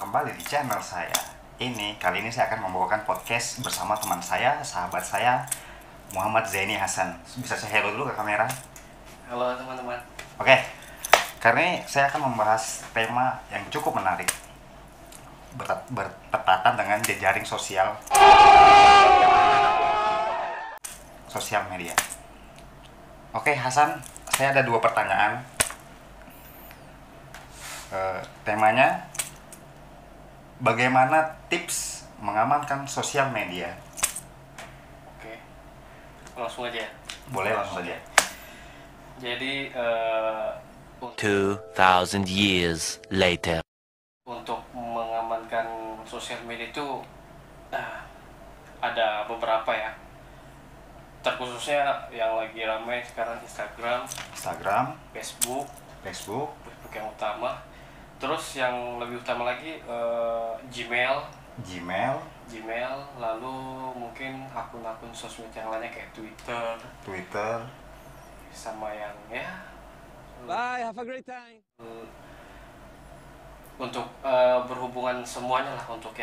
kembali di channel saya. Kali ini saya akan membawakan podcast bersama teman saya, sahabat saya, Muhammad Zaini Hasan. Bisa saya hello dulu ke kamera? Halo teman-teman. Oke, karena ini saya akan membahas tema yang cukup menarik, bertepatan dengan jejaring sosial media. Oke Hasan, saya ada 2 pertanyaan. Temanya, bagaimana tips mengamankan sosial media? Oke, langsung aja. Boleh langsung saja. Jadi 2,000 years later. untuk mengamankan sosial media itu ada beberapa ya. Terkhususnya yang lagi ramai sekarang Instagram, Facebook yang utama. Terus yang lebih utama lagi Gmail, lalu mungkin akun-akun sosmed yang lainnya kayak Twitter, sama yang ya. Bye, have a great time. Untuk berhubungan semuanya lah, untuk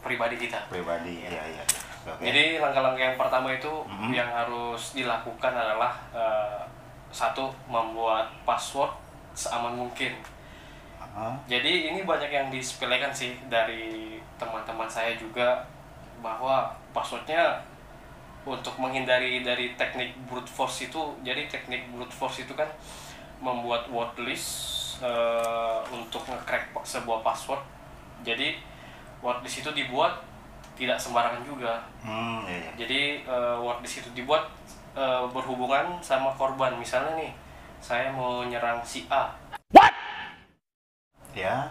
pribadi kita. Iya. Okay. Jadi langkah-langkah yang pertama itu yang harus dilakukan adalah satu, membuat password seaman mungkin. Jadi ini banyak yang disepelekan sih dari teman-teman saya juga, bahwa passwordnya untuk menghindari dari teknik brute force itu. Jadi teknik brute force itu kan membuat word list untuk nge-crack sebuah password. Jadi word list itu dibuat tidak sembarangan juga. Iya. Jadi word list itu dibuat berhubungan sama korban. Misalnya nih, saya mau nyerang si A. Ya.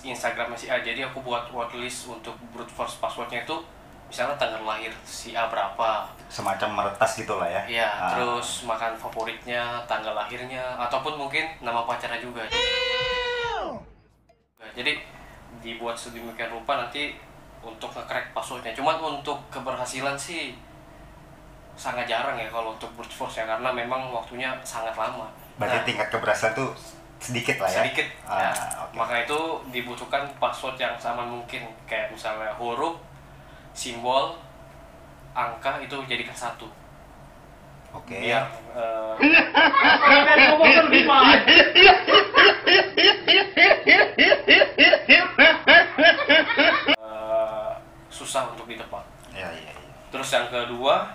Instagramnya si A. Jadi aku buat word list untuk brute force passwordnya itu, misalnya tanggal lahir si A berapa. Semacam meretas gitulah ya. Iya, terus makan favoritnya, tanggal lahirnya, ataupun mungkin nama pacarnya juga. Jadi dibuat sedemikian rupa nanti untuk nge-crack passwordnya. Cuman untuk keberhasilan sih sangat jarang ya kalau untuk brute force ya, karena memang waktunya sangat lama. Berarti tingkat keberhasilan tuh sedikit lah ya? Sedikit. Okay. Maka itu dibutuhkan password yang sama mungkin, kayak misalnya huruf, simbol, angka itu jadikan satu. Oke. Biar susah untuk ditebak. Iya. Terus yang kedua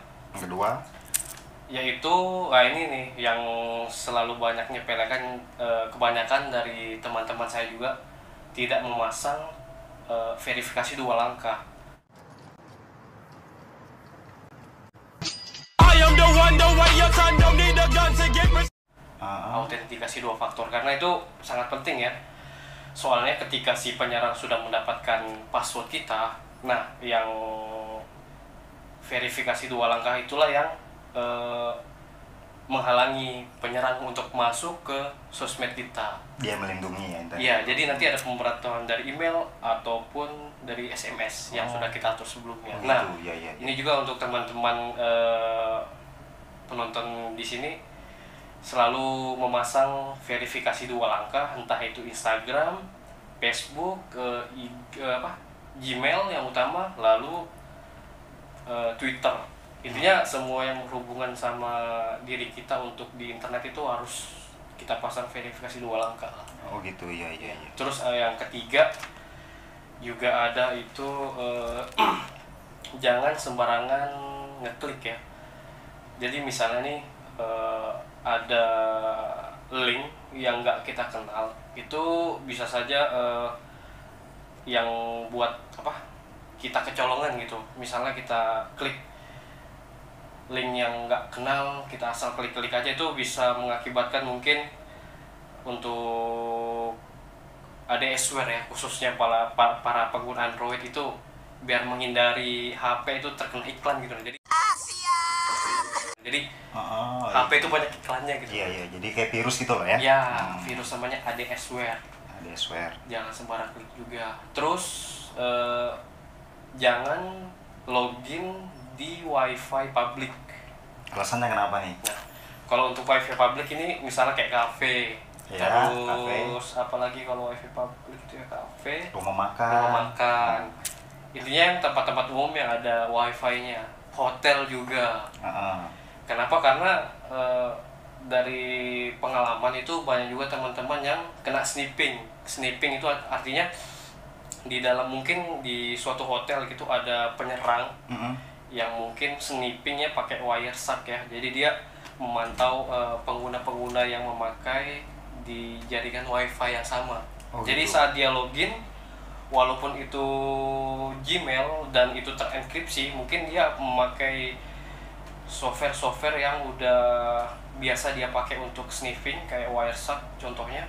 yaitu ini nih yang selalu banyak nyepelekan, kebanyakan dari teman-teman saya juga tidak memasang verifikasi 2 langkah. Autentikasi 2 faktor, karena itu sangat penting ya. Soalnya ketika si penyerang sudah mendapatkan password kita, nah yang verifikasi 2 langkah itulah yang menghalangi penyerang untuk masuk ke sosmed kita. Dia melindungi ya. Iya, jadi nanti ada pemberitahuan dari email ataupun dari SMS yang sudah kita atur sebelumnya. Nah, iya. ini juga untuk teman-teman penonton di sini, selalu memasang verifikasi 2 langkah, entah itu Instagram, Facebook, Gmail yang utama, lalu Twitter. Intinya semua yang berhubungan sama diri kita untuk di internet itu harus kita pasang verifikasi 2 langkah. Oh gitu, iya. Terus yang ketiga juga ada itu jangan sembarangan ngeklik ya. Jadi misalnya nih ada link yang nggak kita kenal, itu bisa saja yang buat kita kecolongan gitu. Misalnya kita klik link yang nggak kenal, kita asal klik-klik aja, itu bisa mengakibatkan mungkin untuk ADSware ya, khususnya para pengguna Android itu, biar menghindari HP itu terkena iklan gitu. Jadi HP itu banyak iklannya gitu. Iya, jadi kayak virus gitu loh ya. Ya, virus namanya ADSware. Jangan sembarang klik juga. Terus jangan login di wifi publik. Alasannya kenapa nih? Nah, kalau untuk wifi publik ini misalnya kayak kafe, Ya, terus apalagi kalau wifi publik itu ya kafe, rumah rumah makan. makan. Intinya yang tempat-tempat umum yang ada wifi-nya, hotel juga. Heeh. Kenapa? Karena dari pengalaman itu banyak juga teman-teman yang kena sniping. Sniping itu artinya di dalam mungkin di suatu hotel gitu ada penyerang yang mungkin snipingnya pakai Wireshark ya. Jadi dia memantau pengguna-pengguna yang memakai di jaringan wifi yang sama. Jadi gitu. saat dia login, walaupun itu Gmail dan itu terenkripsi, mungkin dia memakai software yang udah biasa dia pakai untuk sniffing kayak Wireshark contohnya.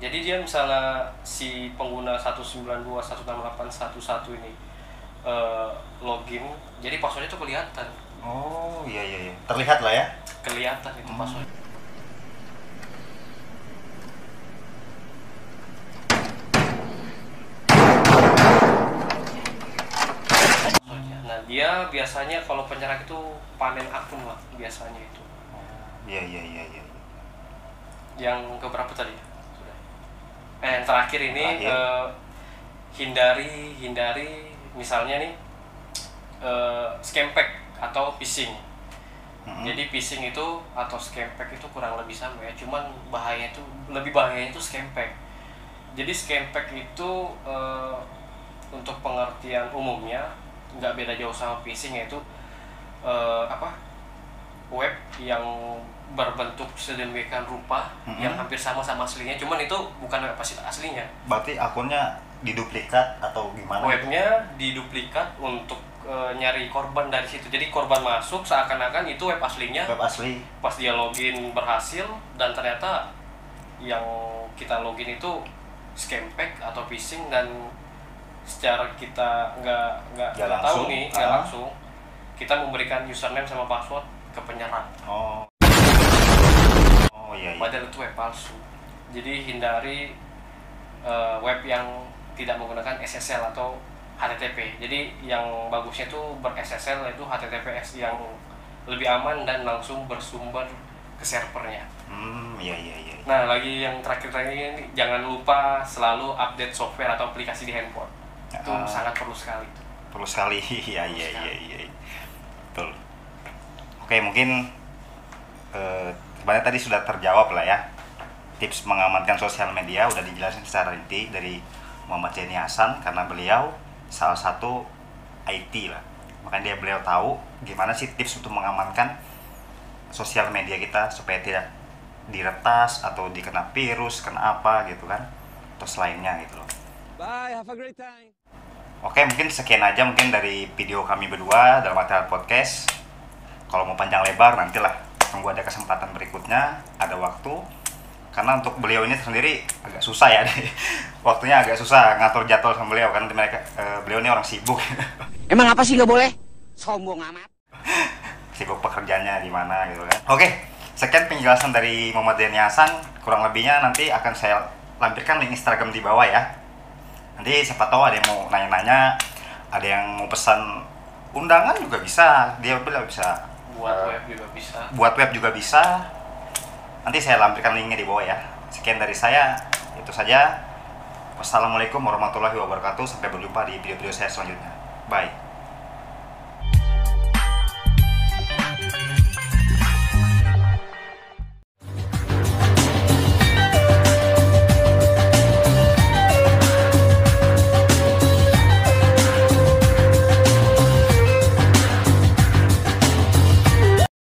Jadi dia misalnya si pengguna 192.168.1.1 ini login, jadi passwordnya tuh kelihatan. Oh iya. Terlihat lah ya. Kelihatan itu password. Nah dia biasanya kalau penyerang itu panen akun lah biasanya itu. Iya. Yang keberapa tadi? Sudah. Yang terakhir ini hindari misalnya nih scam-pack atau phishing. Jadi phishing itu atau scam-pack itu kurang lebih sama ya, cuman lebih bahayanya itu scam-pack. Jadi scam-pack itu untuk pengertian umumnya nggak beda jauh sama phishing, yaitu web yang berbentuk sedemikian rupa yang hampir sama aslinya, cuman itu bukan web aslinya. Berarti akunnya diduplikat atau gimana? Webnya diduplikat untuk nyari korban dari situ. Jadi korban masuk seakan-akan itu web aslinya. Web asli. Pas dia login berhasil dan ternyata yang kita login itu scam-pack atau phishing, dan secara kita nggak tahu nih, nggak langsung kita memberikan username sama password ke penyerang. Oh iya. Padahal itu web palsu. Jadi hindari web yang tidak menggunakan SSL atau HTTP. Jadi yang bagusnya itu ber-SSL, yaitu HTTPS yang lebih aman dan langsung bersumber ke servernya. Iya. Nah lagi yang terakhir ini, jangan lupa selalu update software atau aplikasi di handphone. Itu sangat perlu sekali. Perlu sekali. Iya. Betul. Oke, mungkin sebenarnya tadi sudah terjawab lah ya. Tips mengamankan sosial media udah dijelasin secara rinci dari Muhammad Zaini Hasan, karena beliau salah satu IT lah. Makanya beliau tahu gimana sih tips untuk mengamankan sosial media kita supaya tidak diretas atau dikena virus, kena apa gitu kan, atau selainnya gitu loh. Bye, have a great time. Oke, mungkin sekian aja mungkin dari video kami berdua dalam acara podcast. Kalau mau panjang lebar nantilah, tunggu ada kesempatan berikutnya, ada waktu. Karena untuk beliau ini sendiri agak susah ya, waktunya agak susah ngatur jadwal sama beliau, karena beliau ini orang sibuk. Emang apa sih nggak boleh? Sombong amat. Sibuk pekerjaannya di mana gitu kan. Oke, sekian penjelasan dari Muhammad Zaini Hasan. Kurang lebihnya nanti akan saya lampirkan link Instagram di bawah ya. Nanti siapa tahu ada yang mau nanya-nanya, ada yang mau pesan undangan juga bisa. Dia bilang bisa. Buat web juga bisa. Buat web juga bisa. Nanti saya lampirkan linknya di bawah ya. Sekian dari saya, itu saja. Wassalamualaikum warahmatullahi wabarakatuh. Sampai berjumpa di video-video saya selanjutnya. Bye.